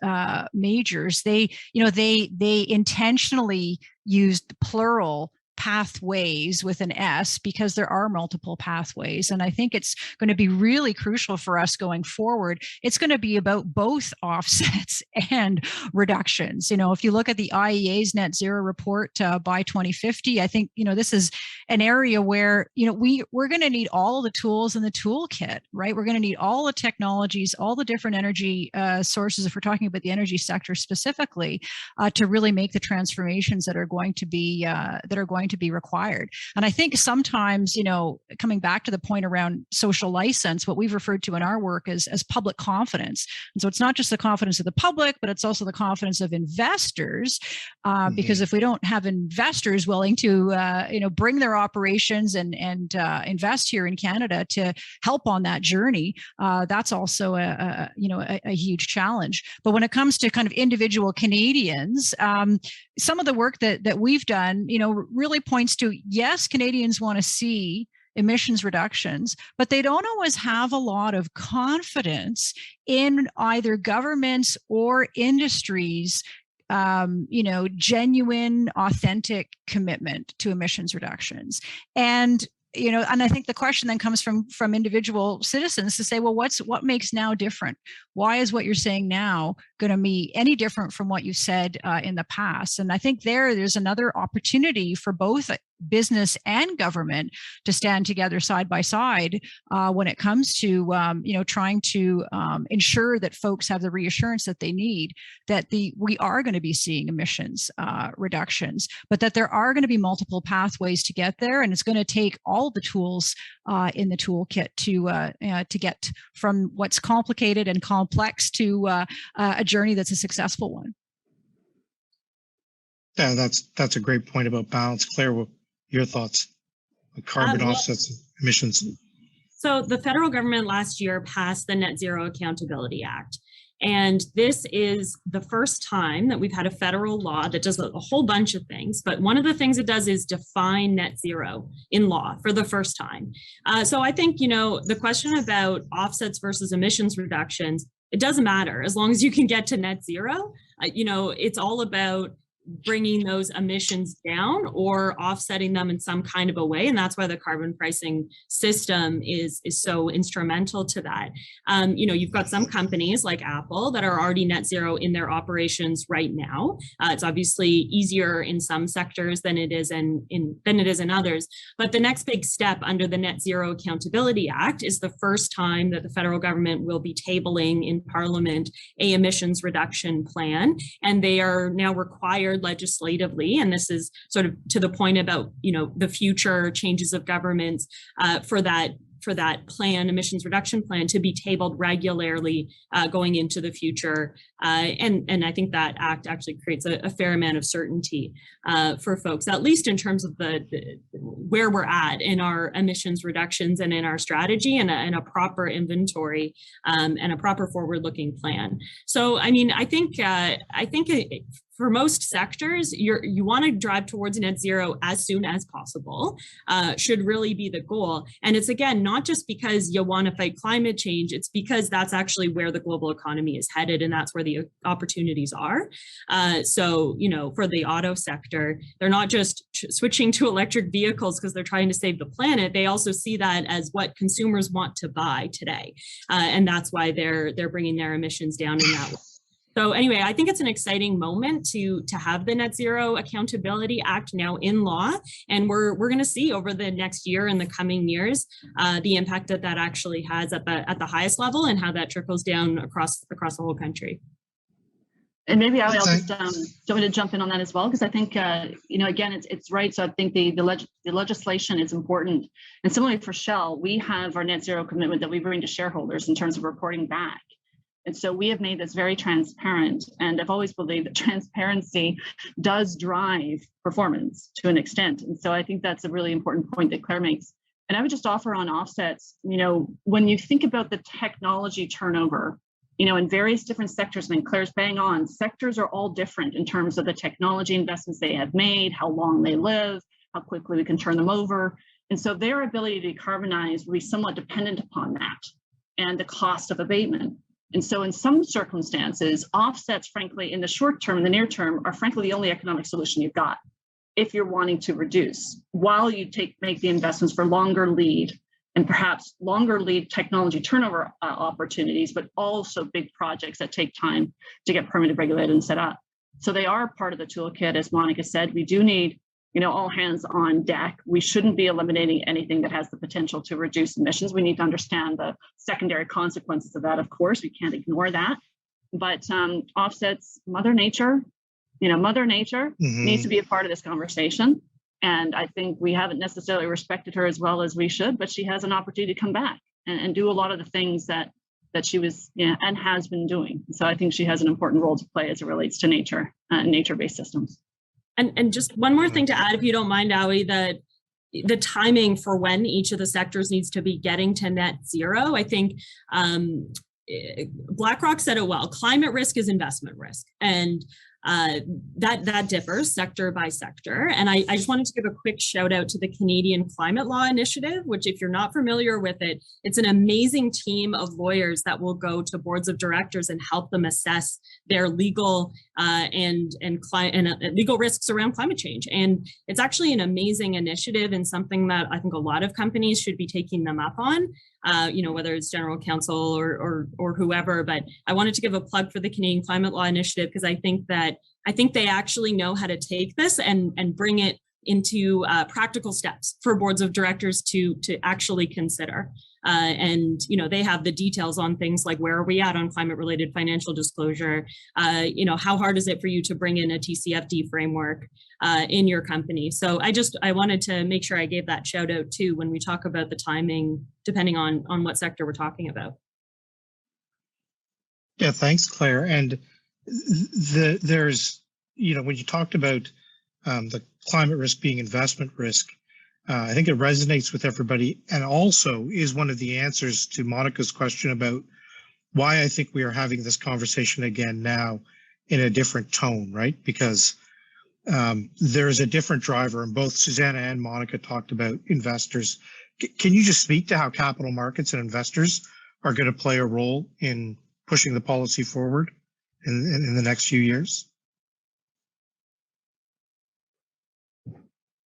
majors, they intentionally used plural pathways with an S because there are multiple pathways. And I think it's going to be really crucial for us going forward. It's going to be about both offsets and reductions. If you look at the IEA's net zero report by 2050, I think, this is an area where, we're going to need all the tools in the toolkit, right? We're going to need all the technologies, all the different energy sources, if we're talking about the energy sector specifically, to really make the transformations that are going to be required. And I think sometimes, coming back to the point around social license, what we've referred to in our work as public confidence. And so it's not just the confidence of the public, but it's also the confidence of investors, because if we don't have investors willing to, bring their operations and invest here in Canada to help on that journey, that's also a huge challenge. But when it comes to kind of individual Canadians, some of the work that we've done, really points to, yes, Canadians want to see emissions reductions, but they don't always have a lot of confidence in either governments or industries, genuine, authentic commitment to emissions reductions. And and I think the question then comes from individual citizens to say, well, what makes now different? Why is what you're saying now going to be any different from what you said in the past? And I think there's another opportunity for both business and government to stand together side by side when it comes to trying to ensure that folks have the reassurance that they need that we are going to be seeing emissions reductions, but that there are going to be multiple pathways to get there, and it's going to take all the tools in the toolkit to get from what's complicated and complex to a journey that's a successful one. Yeah, that's a great point about balance. Claire, what your thoughts on carbon offsets emissions? So the federal government last year passed the Net Zero Accountability Act. And this is the first time that we've had a federal law that does a whole bunch of things. But one of the things it does is define net zero in law for the first time. So I think, the question about offsets versus emissions reductions, it doesn't matter as long as you can get to net zero. It's all about bringing those emissions down or offsetting them in some kind of a way. And that's why the carbon pricing system is so instrumental to that. You've got some companies like Apple that are already net zero in their operations right now. It's obviously easier in some sectors than it is in others. But the next big step under the Net Zero Accountability Act is the first time that the federal government will be tabling in Parliament a emissions reduction plan. And they are now required legislatively, and this is sort of to the point about the future changes of governments for that plan, emissions reduction plan, to be tabled regularly going into the future. And I think that act actually creates a fair amount of certainty for folks, at least in terms of where we're at in our emissions reductions and in our strategy and a proper inventory and a proper forward-looking plan. So, I think for most sectors, you want to drive towards net zero as soon as possible, should really be the goal. And it's, again, not just because you want to fight climate change, it's because that's actually where the global economy is headed and that's where the opportunities are. So, for the auto sector, they're not just switching to electric vehicles because they're trying to save the planet. They also see that as what consumers want to buy today. And that's why they're bringing their emissions down in that way. So anyway, I think it's an exciting moment to have the Net Zero Accountability Act now in law, and we're going to see over the next year and the coming years the impact that actually has at the highest level and how that trickles down across the whole country. And maybe I'll just jump in on that as well, because I think again it's right. So I think the legislation is important, and similarly for Shell, we have our net zero commitment that we bring to shareholders in terms of reporting back. And so we have made this very transparent, and I've always believed that transparency does drive performance to an extent. And so I think that's a really important point that Claire makes. And I would just offer on offsets, when you think about the technology turnover, in various different sectors, Claire's bang on, sectors are all different in terms of the technology investments they have made, how long they live, how quickly we can turn them over. And so their ability to decarbonize will be somewhat dependent upon that and the cost of abatement. And so in some circumstances, offsets, frankly, in the short term, the near term, are frankly the only economic solution you've got if you're wanting to reduce, while you make the investments for longer lead and perhaps longer lead technology turnover opportunities, but also big projects that take time to get permitted, regulated, and set up. So they are part of the toolkit, as Monica said. We do need all hands on deck. We shouldn't be eliminating anything that has the potential to reduce emissions. We need to understand the secondary consequences of that, of course. We can't ignore that. But offsets, Mother Nature needs to be a part of this conversation. And I think we haven't necessarily respected her as well as we should, but she has an opportunity to come back and do a lot of the things that she was and has been doing. So I think she has an important role to play as it relates to nature and nature-based systems. And just one more thing to add, if you don't mind, Aoi, that the timing for when each of the sectors needs to be getting to net zero, I think BlackRock said it well, climate risk is investment risk. And that differs sector by sector. And I just wanted to give a quick shout out to the Canadian Climate Law Initiative, which, if you're not familiar with it, it's an amazing team of lawyers that will go to boards of directors and help them assess their legal and legal risks around climate change. And it's actually an amazing initiative and something that I think a lot of companies should be taking them up on. Whether it's general counsel or whoever, but I wanted to give a plug for the Canadian Climate Law Initiative because I think they actually know how to take this and bring it into practical steps for boards of directors to actually consider. They have the details on things like where are we at on climate related financial disclosure? How hard is it for you to bring in a TCFD framework in your company? So I wanted to make sure I gave that shout out too when we talk about the timing, depending on what sector we're talking about. Yeah, thanks, Claire. And there's, when you talked about the climate risk being investment risk, I think it resonates with everybody and also is one of the answers to Monica's question about why I think we are having this conversation again now in a different tone, right? Because there's a different driver, and both Susannah and Monica talked about investors. Can you just speak to how capital markets and investors are going to play a role in pushing the policy forward in the next few years?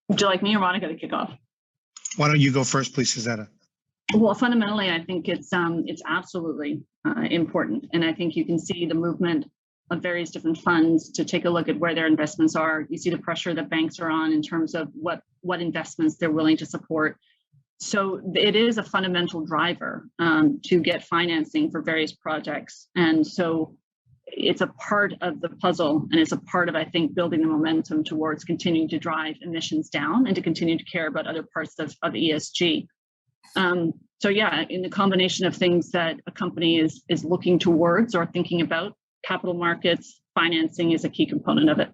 Would you like me or Monica to kick off? Why don't you go first, please, Susannah? Well, fundamentally, I think it's absolutely important, and I think you can see the movement of various different funds to take a look at where their investments are. You see the pressure that banks are on in terms of what investments they're willing to support. So it is a fundamental driver to get financing for various projects, and so it's a part of the puzzle, and it's a part of, I think, building the momentum towards continuing to drive emissions down and to continue to care about other parts of ESG. So yeah, in the combination of things that a company is looking towards or thinking about, capital markets, financing is a key component of it.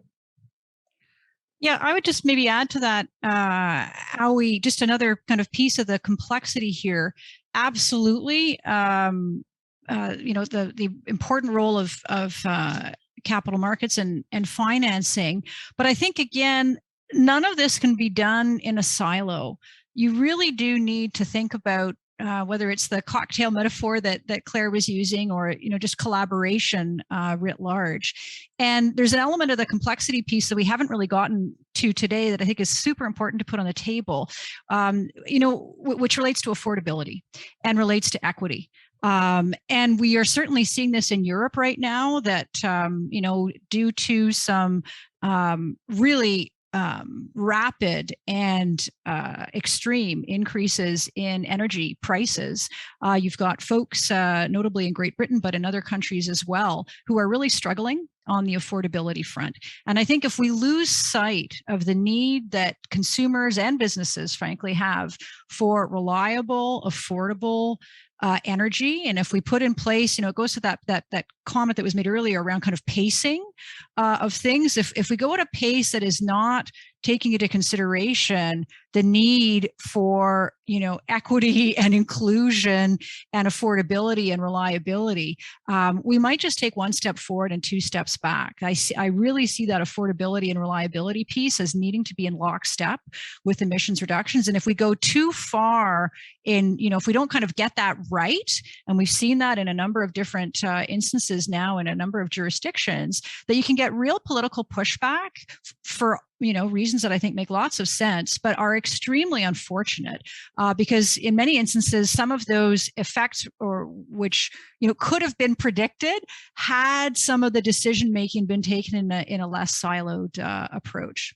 Yeah, I would just maybe add to that, Howie, just another kind of piece of the complexity here. Absolutely. The important role of capital markets and financing. But I think, again, none of this can be done in a silo. You really do need to think about whether it's the cocktail metaphor that Claire was using or, just collaboration writ large. And there's an element of the complexity piece that we haven't really gotten to today that I think is super important to put on the table, which relates to affordability and relates to equity. And we are certainly seeing this in Europe right now that, due to some really rapid and extreme increases in energy prices, you've got folks, notably in Great Britain, but in other countries as well, who are really struggling on the affordability front. And I think if we lose sight of the need that consumers and businesses, frankly, have for reliable, affordable energy, and if we put in place, it goes to that comment that was made earlier around kind of pacing of things. If we go at a pace that is not taking into consideration the need for equity and inclusion and affordability and reliability, we might just take one step forward and two steps back. I really see that affordability and reliability piece as needing to be in lockstep with emissions reductions. And if we go too far if we don't kind of get that right, and we've seen that in a number of different instances now in a number of jurisdictions, that you can get real political pushback for reasons that I think make lots of sense, but are extremely unfortunate because in many instances, some of those effects which could have been predicted had some of the decision making been taken in a less siloed approach.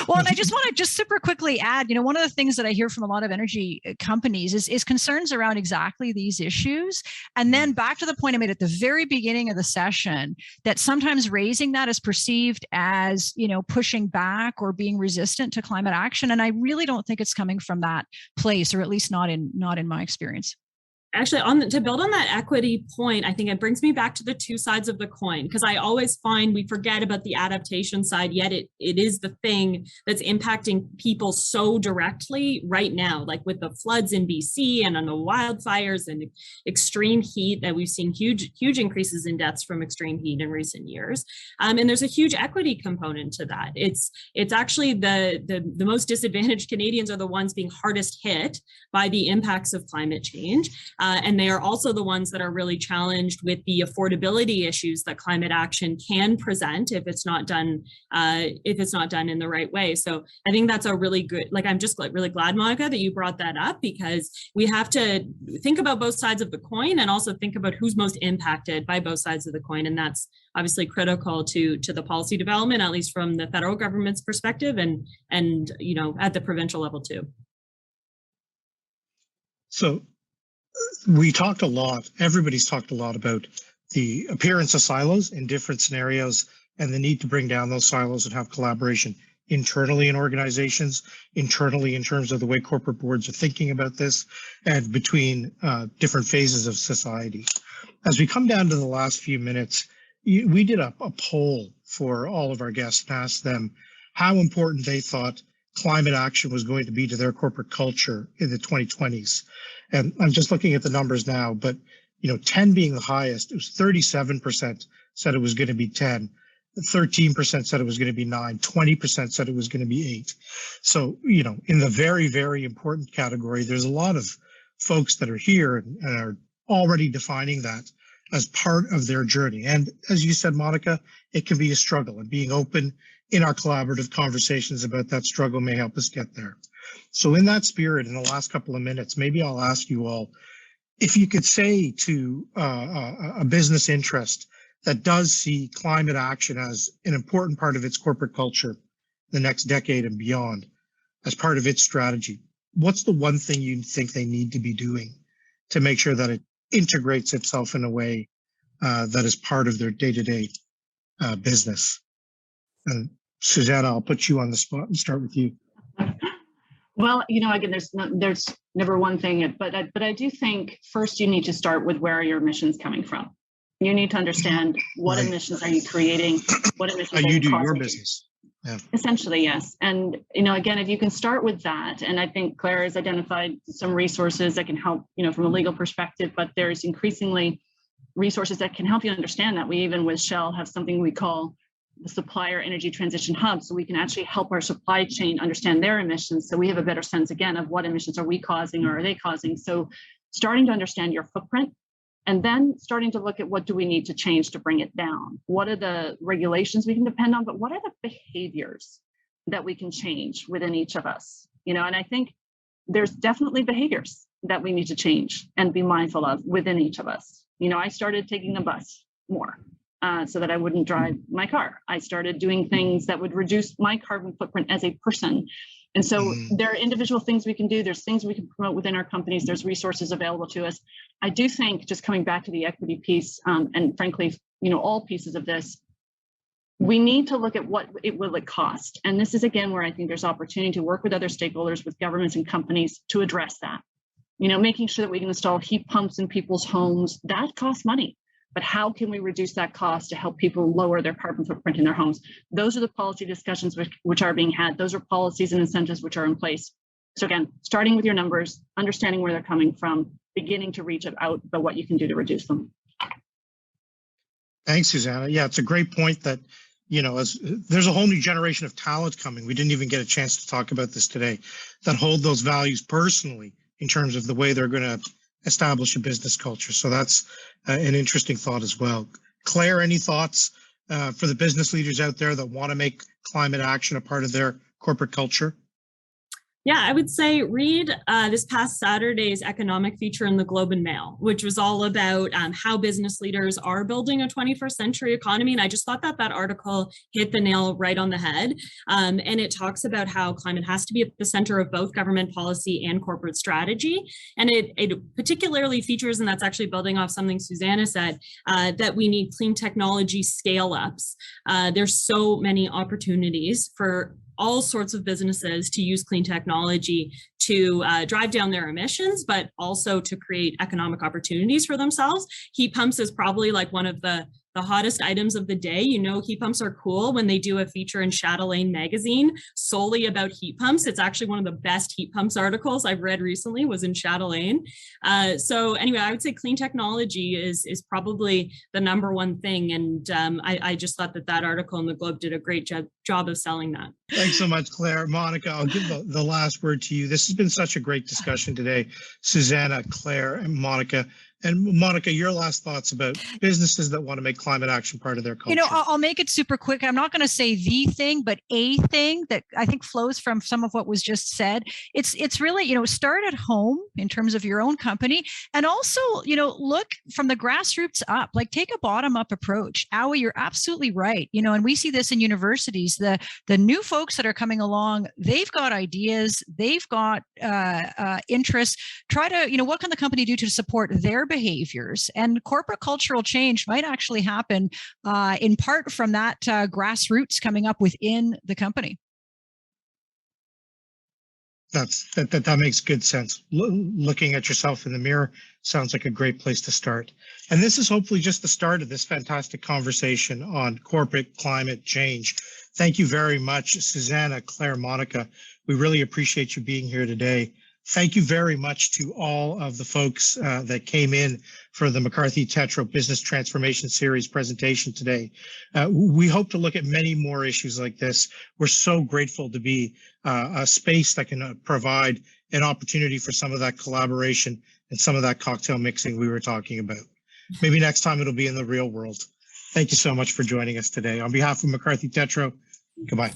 Well, and I just want to just super quickly add, one of the things that I hear from a lot of energy companies is concerns around exactly these issues. And then back to the point I made at the very beginning of the session, that sometimes raising that is perceived as, pushing back or being resistant to climate action. And I really don't think it's coming from that place, or at least not in my experience. Actually, to build on that equity point, I think it brings me back to the two sides of the coin, because I always find we forget about the adaptation side, yet it is the thing that's impacting people so directly right now, like with the floods in BC and on the wildfires and extreme heat that we've seen huge increases in deaths from extreme heat in recent years. And there's a huge equity component to that. It's actually the most disadvantaged Canadians are the ones being hardest hit by the impacts of climate change. And they are also the ones that are really challenged with the affordability issues that climate action can present if it's not done in the right way. So I think that's a really good, I'm just really glad, Monica, that you brought that up, because we have to think about both sides of the coin and also think about who's most impacted by both sides of the coin. And that's obviously critical to the policy development, at least from the federal government's perspective, and at the provincial level too. So we talked a lot, everybody's talked a lot about the appearance of silos in different scenarios and the need to bring down those silos and have collaboration internally in organizations, internally in terms of the way corporate boards are thinking about this, and between different phases of society. As we come down to the last few minutes, we did a poll for all of our guests and asked them how important they thought climate action was going to be to their corporate culture in the 2020s. And I'm just looking at the numbers now, but 10 being the highest, it was 37% said it was going to be 10, 13% said it was going to be 9, 20% said it was going to be 8. So, in the very, very important category, there's a lot of folks that are here and are already defining that as part of their journey. And as you said, Monica, it can be a struggle, and being open in our collaborative conversations about that struggle may help us get there. So in that spirit, in the last couple of minutes, maybe I'll ask you all, if you could say to a business interest that does see climate action as an important part of its corporate culture the next decade and beyond, as part of its strategy, what's the one thing you think they need to be doing to make sure that it integrates itself in a way that is part of their day-to-day business? And Susannah, I'll put you on the spot and start with you. Well, again, there's never one thing, but I do think first you need to start with where are your emissions coming from. You need to understand what emissions are you creating, what emissions are you do your business. Yeah. Essentially, yes. And, again, if you can start with that, and I think Claire has identified some resources that can help, from a legal perspective, but there's increasingly resources that can help you understand that. We even with Shell have something we call the Supplier Energy Transition Hub, so we can actually help our supply chain understand their emissions, so we have a better sense, again, of what emissions are we causing or are they causing. So starting to understand your footprint, and then starting to look at what do we need to change to bring it down. What are the regulations we can depend on, but what are the behaviors that we can change within each of us? And I think there's definitely behaviors that we need to change and be mindful of within each of us. I started taking the bus more. So that I wouldn't drive my car. I started doing things that would reduce my carbon footprint as a person. And so there are individual things we can do. There's things we can promote within our companies. There's resources available to us. I do think, just coming back to the equity piece, and frankly, all pieces of this, we need to look at what it will cost. And this is, again, where I think there's opportunity to work with other stakeholders, with governments and companies to address that. Making sure that we can install heat pumps in people's homes, that costs money. But how can we reduce that cost to help people lower their carbon footprint in their homes? Those are the policy discussions which are being had. Those are policies and incentives which are in place. So again, starting with your numbers, understanding where they're coming from, beginning to reach out about what you can do to reduce them. Thanks, Susannah. Yeah, it's a great point that, as there's a whole new generation of talent coming. We didn't even get a chance to talk about this today, that hold those values personally in terms of the way they're going to establish a business culture. So that's an interesting thought as well. Claire, any thoughts for the business leaders out there that want to make climate action a part of their corporate culture? Yeah, I would say read this past Saturday's economic feature in the Globe and Mail, which was all about how business leaders are building a 21st century economy. And I just thought that article hit the nail right on the head. And it talks about how climate has to be at the center of both government policy and corporate strategy. And it particularly features, and that's actually building off something Susannah said, that we need clean technology scale-ups. There's so many opportunities for all sorts of businesses to use clean technology to drive down their emissions, but also to create economic opportunities for themselves. Heat pumps is probably like one of the hottest items of the day. You know, heat pumps are cool when they do a feature in Chatelaine magazine solely about heat pumps. It's actually one of the best heat pumps articles I've read recently was in Chatelaine. So anyway, I would say clean technology is probably the number one thing. And I just thought that article in the Globe did a great job of selling that. Thanks so much, Claire. Monica, I'll give the last word to you. This has been such a great discussion today. Susannah, Claire, and Monica. And Monica, your last thoughts about businesses that want to make climate action part of their culture. You know, I'll make it super quick. I'm not going to say the thing, but a thing that I think flows from some of what was just said. It's really, you know, start at home in terms of your own company, and also, you know, look from the grassroots up, like take a bottom up approach. Aoi, you're absolutely right. You know, and we see this in universities, the new folks that are coming along, they've got ideas, they've got interests. Try to, you know, what can the company do to support their behaviors? And corporate cultural change might actually happen in part from that grassroots coming up within the company. That makes good sense. Looking at yourself in the mirror sounds like a great place to start. And this is hopefully just the start of this fantastic conversation on corporate climate change. Thank you very much, Susannah, Claire, Monica. We really appreciate you being here today. Thank you very much to all of the folks that came in for the McCarthy Tétrault Business Transformation Series presentation today. We hope to look at many more issues like this. We're so grateful to be a space that can provide an opportunity for some of that collaboration and some of that cocktail mixing we were talking about. Maybe next time it'll be in the real world. Thank you so much for joining us today. On behalf of McCarthy Tétrault, goodbye.